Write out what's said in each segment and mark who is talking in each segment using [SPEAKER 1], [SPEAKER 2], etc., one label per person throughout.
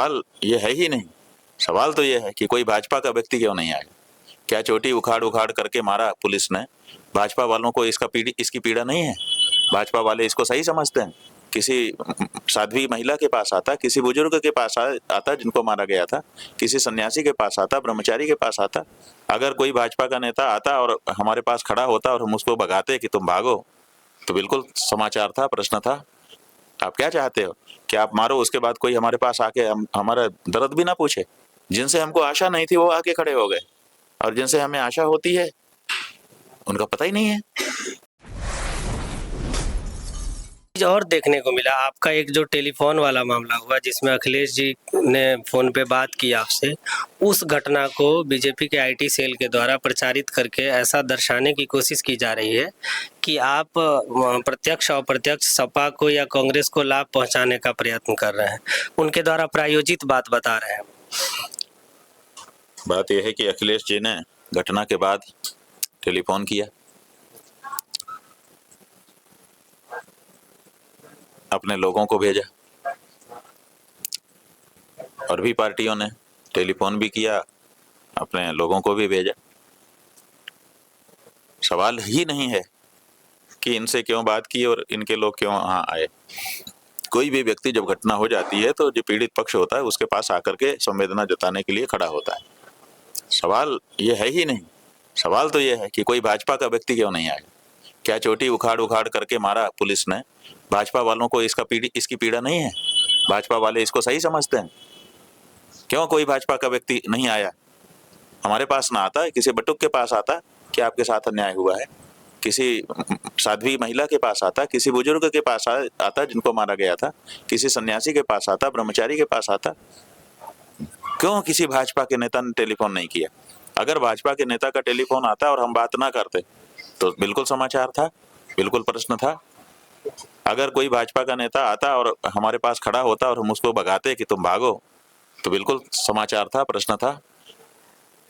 [SPEAKER 1] सवाल ये है ही नहीं। सवाल तो ये है कि कोई भाजपा का व्यक्ति क्यों नहीं आया। क्या चोटी उखाड़ उखाड़ करके मारा पुलिस ने? भाजपा वालों को इसकी पीड़ा नहीं है? भाजपा वाले इसको सही समझते हैं? किसी साध्वी महिला के पास आता, किसी बुजुर्ग के पास आता जिनको मारा गया था, किसी सन्यासी के पास आता, ब्रह्मचारी के पास आता। अगर कोई भाजपा का नेता आता और हमारे पास खड़ा होता और हम उसको भगाते कि तुम भागो, तो बिल्कुल समाचार था, प्रश्न था। आप क्या चाहते हो कि आप मारो, उसके बाद कोई हमारे पास आके हमारा दर्द भी ना पूछे? जिनसे हमको आशा नहीं थी वो आके खड़े हो गए, और जिनसे हमें आशा होती है उनका पता ही नहीं है।
[SPEAKER 2] और देखने को मिला आपका एक जो टेलीफोन वाला मामला हुआ जिसमें अखिलेश जी ने फोन पे बात की आपसे, उस घटना को बीजेपी के आईटी सेल के द्वारा प्रचारित करके ऐसा दर्शाने की कोशिश की जा रही है कि आप प्रत्यक्ष और अप्रत्यक्ष सपा को या कांग्रेस को लाभ पहुंचाने का प्रयत्न कर रहे हैं, उनके द्वारा प्रायोजित बात बता रहे हैं।
[SPEAKER 1] बात यह है कि अखिलेश जी ने घटना के बाद टेलीफोन किया, अपने लोगों को भेजा, और भी पार्टियों ने टेलीफोन भी किया, अपने लोगों को भी भेजा। सवाल ही नहीं है कि इनसे क्यों बात की और इनके लोग क्यों वहां आए। कोई भी व्यक्ति जब घटना हो जाती है तो जो पीड़ित पक्ष होता है उसके पास आकर के संवेदना जताने के लिए खड़ा होता है। सवाल ये है ही नहीं। सवाल तो ये है कि कोई भाजपा का व्यक्ति क्यों नहीं आया। क्या चोटी उखाड़ उखाड़ करके मारा पुलिस ने? भाजपा वालों को इसकी पीड़ा नहीं है? भाजपा वाले इसको सही समझते हैं? क्यों कोई भाजपा का व्यक्ति नहीं आया? हमारे पास ना आता, किसी बटुक के पास आता कि आपके साथ अन्याय हुआ है, किसी साध्वी महिला के पास आता, किसी बुजुर्ग के पास आता जिनको मारा गया था, किसी सन्यासी के पास आता, ब्रह्मचारी के पास आता। क्यों किसी भाजपा के नेता ने टेलीफोन नहीं किया? अगर भाजपा के नेता का टेलीफोन आता और हम बात ना करते तो बिल्कुल समाचार था, बिल्कुल प्रश्न था। अगर कोई भाजपा का नेता आता और हमारे पास खड़ा होता और हम उसको भगाते कि तुम भागो, तो बिल्कुल समाचार था, प्रश्न था।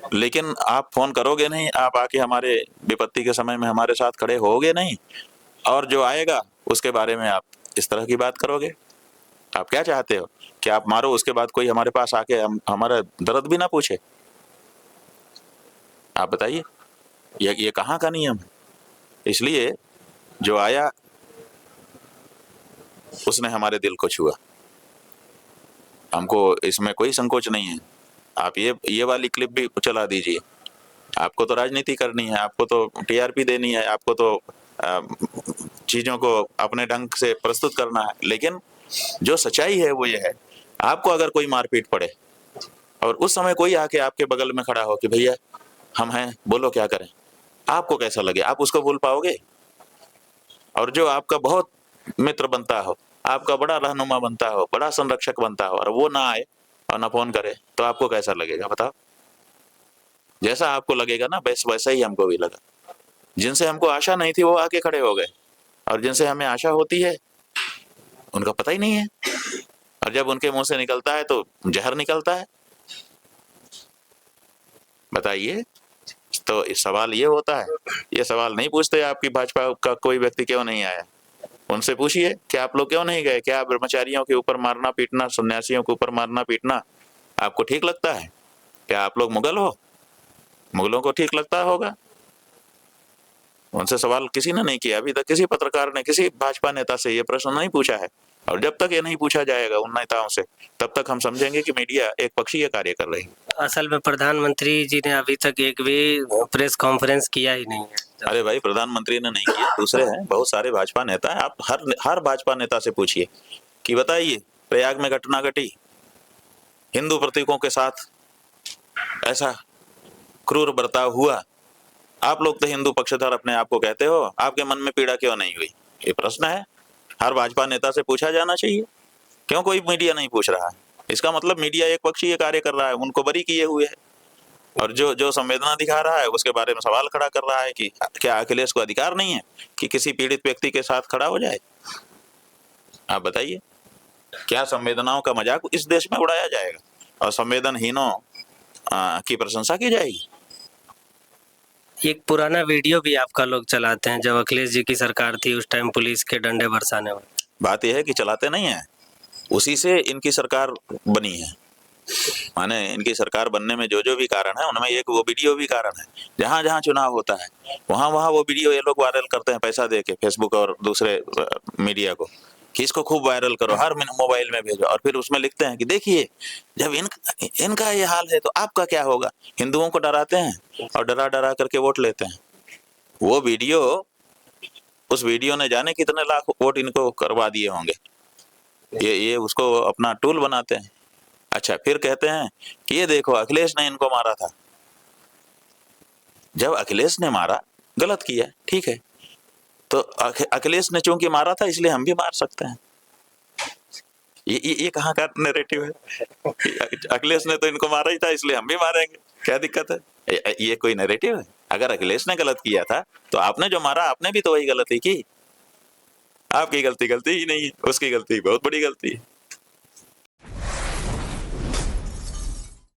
[SPEAKER 1] लेकिन आप फोन करोगे नहीं, आप आके हमारे विपत्ति के समय में हमारे साथ खड़े होगे नहीं, और जो आएगा उसके बारे में आप इस तरह की बात करोगे। आप क्या चाहते हो कि आप मारो, उसके बाद कोई हमारे पास आके हमारा दर्द भी ना पूछे? आप बताइए, ये कहाँ का नियम है? इसलिए जो आया उसने हमारे दिल को छुआ। हमको इसमें कोई संकोच नहीं है। आप ये वाली क्लिप भी चला दीजिए। आपको तो राजनीति करनी है, आपको तो टीआरपी देनी है, आपको तो चीजों को अपने ढंग से प्रस्तुत करना है। लेकिन जो सच्चाई है वो ये है, आपको अगर कोई मारपीट पड़े और उस समय कोई आके आपके बगल में खड़ा हो कि भैया हम हैं, बोलो क्या करें, आपको कैसा लगे? आप उसको भूल पाओगे? और जो आपका बहुत मित्र बनता हो, आपका बड़ा रहनुमा बनता हो, बड़ा संरक्षक बनता हो, और वो ना आए और ना फोन करे, तो आपको कैसा लगेगा बताओ? जैसा आपको लगेगा ना, वैसा ही हमको भी लगा। जिनसे हमको आशा नहीं थी वो आके खड़े हो गए, और जिनसे हमें आशा होती है उनका पता ही नहीं है। और जब उनके मुंह से निकलता है तो जहर निकलता है। बताइए, तो इस सवाल ये होता है, ये सवाल नहीं पूछते आपकी भाजपा का कोई व्यक्ति क्यों नहीं आया। उनसे पूछिए कि आप लोग क्यों नहीं गए? क्या ब्रह्मचारियों के ऊपर मारना पीटना, सन्यासियों के ऊपर मारना पीटना आपको ठीक लगता है? क्या आप लोग मुगल हो? मुगलों को ठीक लगता होगा। उनसे सवाल किसी ने नहीं किया अभी तक। किसी पत्रकार ने किसी भाजपा नेता से ये प्रश्न नहीं पूछा है, और जब तक ये नहीं पूछा जाएगा उन नेताओं से, तब तक हम समझेंगे कि मीडिया एक पक्षीय कार्य कर रही है।
[SPEAKER 2] असल में प्रधानमंत्री जी ने अभी तक एक भी प्रेस कॉन्फ्रेंस किया ही नहीं है।
[SPEAKER 1] अरे भाई, प्रधानमंत्री ने नहीं किया, दूसरे हैं, बहुत सारे भाजपा नेता हैं। आप हर भाजपा नेता से पूछिए कि बताइए, प्रयाग में घटना घटी, हिंदू प्रतीकों के साथ ऐसा क्रूर बर्ताव हुआ, आप लोग तो हिंदू पक्षधर अपने आप को कहते हो, आपके मन में पीड़ा क्यों नहीं हुई? ये प्रश्न है, हर भाजपा नेता से पूछा जाना चाहिए। क्यों कोई मीडिया नहीं पूछ रहा है? इसका मतलब मीडिया एक पक्षीय कार्य कर रहा है, उनको बरी किए हुए है, और जो संवेदना दिखा रहा है उसके बारे में सवाल खड़ा कर रहा है कि क्या अखिलेश को अधिकार नहीं है कि किसी पीड़ित व्यक्ति के साथ खड़ा हो जाए? आप बताइए, क्या संवेदनाओं का मजाक इस देश में उड़ाया जाएगा और संवेदनहीनों की प्रशंसा की जाएगी?
[SPEAKER 2] एक पुराना वीडियो भी आपका लोग चलाते हैं, जब अखिलेश जी की सरकार थी उस टाइम पुलिस के डंडे बरसाने वाले।
[SPEAKER 1] बात यह है कि चलाते नहीं है, उसी से इनकी सरकार बनी है। माने इनकी सरकार बनने में जो जो भी कारण है उनमें एक वो वीडियो भी कारण है। जहां जहां चुनाव होता है वहां वहां वो वीडियो ये लोग वायरल करते हैं पैसा दे के, फेसबुक और दूसरे मीडिया को, कि इसको खूब वायरल करो, हर मोबाइल में भेजो, और फिर उसमें लिखते हैं कि देखिए जब इनका ये हाल है तो आपका क्या होगा। हिंदुओं को डराते हैं और डरा डरा करके वोट लेते हैं। वो वीडियो, उस वीडियो ने जाने कितने लाख वोट इनको करवा दिए होंगे। ये उसको अपना टूल बनाते हैं। अच्छा, फिर कहते हैं कि ये देखो अखिलेश ने इनको मारा था। जब अखिलेश ने मारा, गलत किया, ठीक है, तो अखिलेश ने चूंकि मारा था इसलिए हम भी मार सकते हैं। ये कहाँ का नैरेटिव है? अखिलेश ने तो इनको मारा ही था इसलिए हम भी मारेंगे, क्या दिक्कत है? ये कोई नैरेटिव है? अगर अखिलेश ने गलत किया था तो आपने जो मारा आपने भी तो वही गलती की। आपकी गलती ही नहीं है, उसकी गलती बहुत बड़ी गलती है।